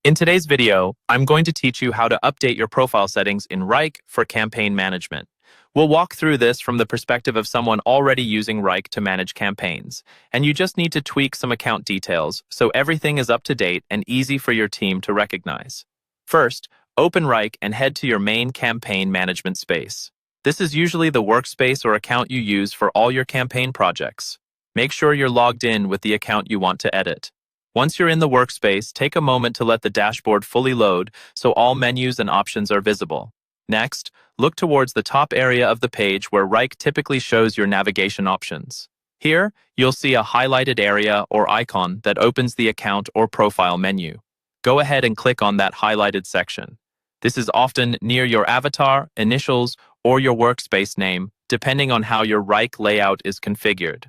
In today's video, I'm going to teach you how to update your profile settings in Wrike for campaign management. We'll walk through this from the perspective of someone already using Wrike to manage campaigns, and you just need to tweak some account details so everything is up to date and easy for your team to recognize. First, open Wrike and head to your main campaign management space. This is usually the workspace or account you use for all your campaign projects. Make sure you're logged in with the account you want to edit. Once you're in the workspace, take a moment to let the dashboard fully load so all menus and options are visible. Next, look towards the top area of the page where Wrike typically shows your navigation options. Here, you'll see a highlighted area or icon that opens the account or profile menu. Go ahead and click on that highlighted section. This is often near your avatar, initials, or your workspace name, depending on how your Wrike layout is configured.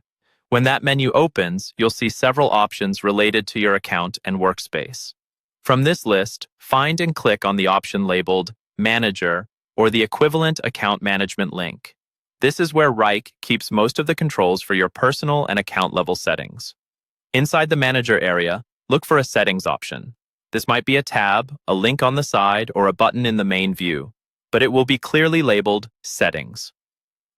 When that menu opens, you'll see several options related to your account and workspace. From this list, find and click on the option labeled Manager or the equivalent account management link. This is where Wrike keeps most of the controls for your personal and account level settings. Inside the Manager area, look for a Settings option. This might be a tab, a link on the side, or a button in the main view, but it will be clearly labeled Settings.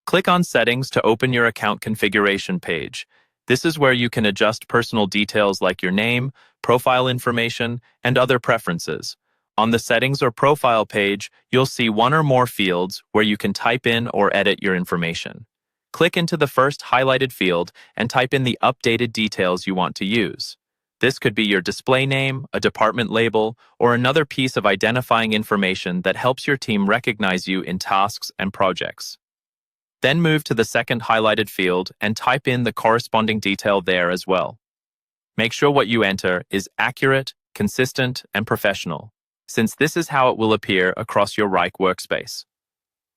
Click on Settings to open your account configuration page. This is where you can adjust personal details like your name, profile information, and other preferences. On the Settings or Profile page, you'll see one or more fields where you can type in or edit your information. Click into the first highlighted field and type in the updated details you want to use. This could be your display name, a department label, or another piece of identifying information that helps your team recognize you in tasks and projects. Then move to the second highlighted field and type in the corresponding detail there as well. Make sure what you enter is accurate, consistent, and professional, since this is how it will appear across your Wrike workspace.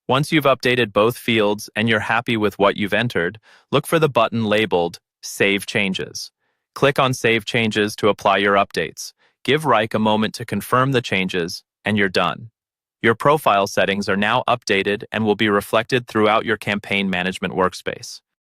Once you've updated both fields and you're happy with what you've entered, look for the button labeled Save Changes. Click on Save Changes to apply your updates. Give Wrike a moment to confirm the changes, and you're done. Your profile settings are now updated and will be reflected throughout your campaign management workspace.